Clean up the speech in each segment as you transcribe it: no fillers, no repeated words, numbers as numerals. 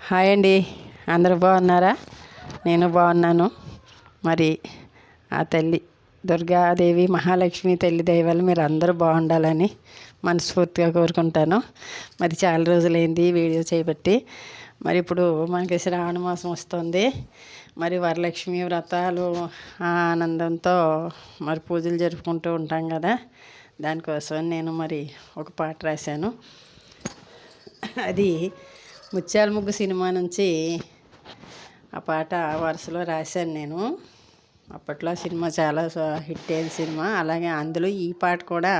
Hi అండి, అందరూ బాగున్నారా? నేను బాగున్నాను. మరి ఆ తల్లి దుర్గాదేవి మహాలక్ష్మి తల్లి దయ వల్ల మీరు అందరూ బాగుండాలని మనస్ఫూర్తిగా కోరుకుంటాను. మరి చాలా రోజులైంది వీడియో చేయబట్టి. మరి ఇప్పుడు మనకి శ్రావణ మాసం వస్తుంది. మరి వరలక్ష్మి వ్రతాలు ఆనందంతో మరి పూజలు జరుపుకుంటూ ఉంటాం కదా. దానికోసం నేను మరి ఒక పాట రాశాను. అది ముత్యాల ముగ్గు సినిమా నుంచి ఆ పాట వరుసలో రాశాను నేను. అప్పట్లో సినిమా చాలా హిట్ అయిన సినిమా. అలాగే అందులో ఈ పాట కూడా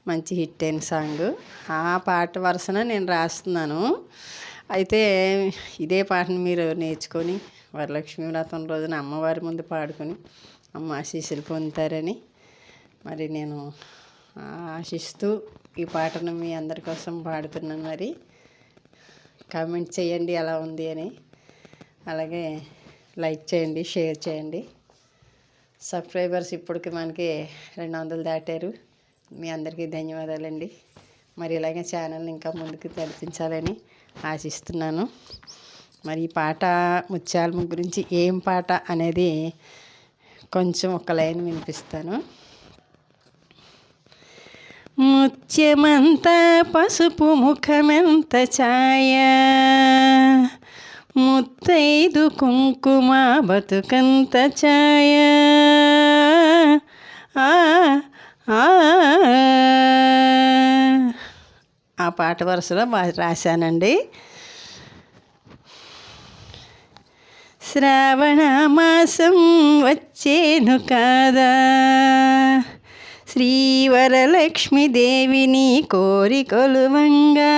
మంచి హిట్ అయిన సాంగ్. ఆ పాట వరుసన నేను రాస్తున్నాను. అయితే ఇదే పాటను మీరు నేర్చుకొని వరలక్ష్మి వ్రతం రోజున అమ్మవారి ముందు పాడుకొని అమ్మ ఆశీస్సులు పొందుతారని మరి నేను ఆశిస్తూ ఈ పాటను మీ అందరి కోసం పాడుతున్నాను. మరి కామెంట్ చేయండి ఎలా ఉంది అని, అలాగే లైక్ చేయండి, షేర్ చేయండి. సబ్స్క్రైబర్స్ ఇప్పటికి మనకి 200 దాటారు. మీ అందరికీ ధన్యవాదాలండి. మరి ఇలాగే ఛానల్ని ఇంకా ముందుకు నడిపించాలని ఆశిస్తున్నాను. మరి ఈ పాట ముత్యాల ముగ్గు గురించి ఏం పాట అనేది కొంచెం ఒక లైన్ వినిపిస్తాను. ముత్యమంత పసుపు ముఖమెంత ఛాయ, ముత్తైదు కుంకుమ బతుకంత ఛాయ. ఆ పాట వరుసలో రాశానండి. శ్రావణ మాసం వచ్చేను కాదా, శ్రీ వరలక్ష్మీదేవిని కోరి కొలువంగా.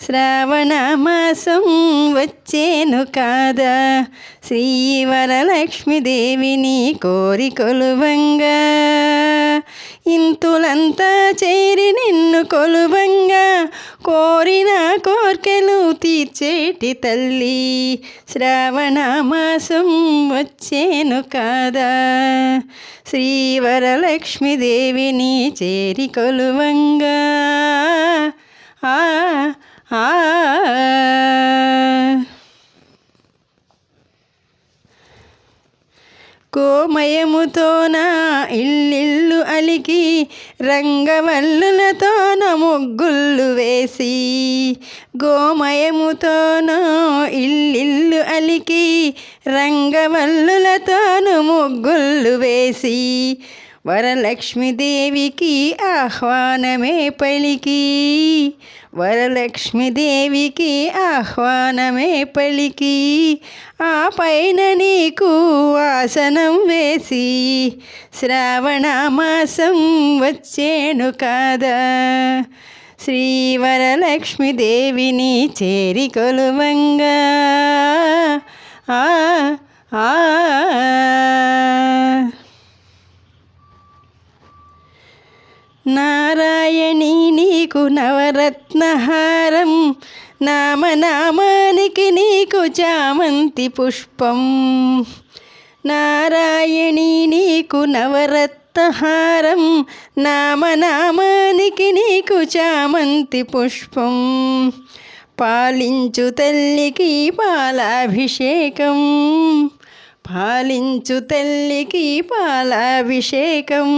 శ్రావణ మాసం వచ్చేను కాదా, శ్రీ వరలక్ష్మీదేవిని కోరి కొలువంగా. ఇంతులంతా చేరి నిన్ను కొలువంగా, కోరిన కోర్కెలు తీర్చేటి తల్లి. శ్రావణ మాసం వచ్చేను కాదా, శ్రీ వరలక్ష్మీదేవిని చేరి కొలువంగా. గోమయముతోన ఇల్లిల్లు అలికి, రంగవల్లులతోన ముగ్గుళ్ళు వేసి. గోమయముతోన ఇల్లిల్లు అలికి, రంగవల్లులతోన ముగ్గుళ్ళు వేసి. వరలక్ష్మీదేవికి ఆహ్వానమే పలికి, వరలక్ష్మీదేవికి ఆహ్వానమే పలికి. ఆ పైన నీకు ఆసనం వేసి, శ్రావణ మాసం వచ్చేను కాదా, శ్రీ వరలక్ష్మీదేవిని చేరి కొలువంగా. నారాయణి నీకు నవరత్నహారం, నామనామానికి నీకు చామంతి పుష్పం. నారాయణి నీకు నవరత్నహారం, నామనామానికి నీకు చామంతి పుష్పం. పాలించు తల్లికి పాలాభిషేకం, పాలించు తల్లికి పాలాభిషేకం.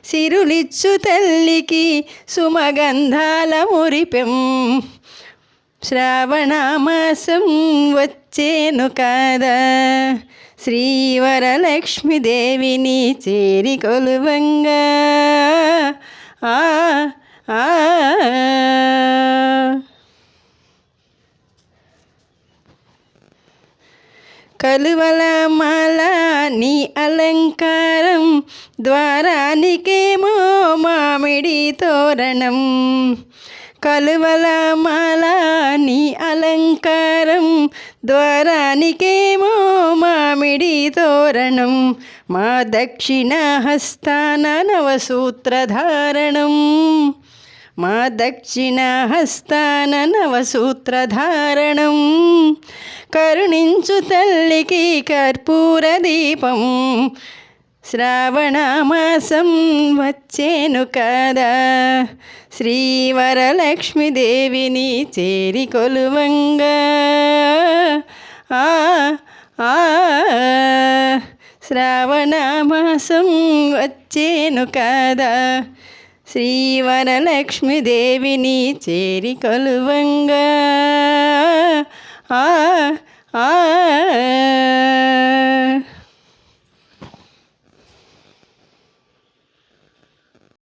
సిరులిచ్చు తల్లికి సుమగంధాల మురిపెం. శ్రావణ మాసం వచ్చేను కాదా, శ్రీ వరలక్ష్మీదేవిని చేరి కొలువంగా. కలువల మాల నీ అలంకారం, ద్వారానికేమో మామిడి తోరణం. కలువల మాల నీ అలంకారం, ద్వారానికేమో మామిడి తోరణం. మా దక్షిణ హస్తాన నవసూత్రధారణం, మా దక్షిణ హస్తాన నవసూత్రధారణం. కరుణించు తల్లికి కర్పూర దీపం, శ్రావణ మాసం వచ్చేను కదా శ్రీవరలక్ష్మీదేవిని చేరి కొలువంగా ఆ ఆ శ్రావణ మాసం వచ్చేను కదా శ్రీవరలక్ష్మీదేవిని చేరి కొలువంగా ఆ ఆ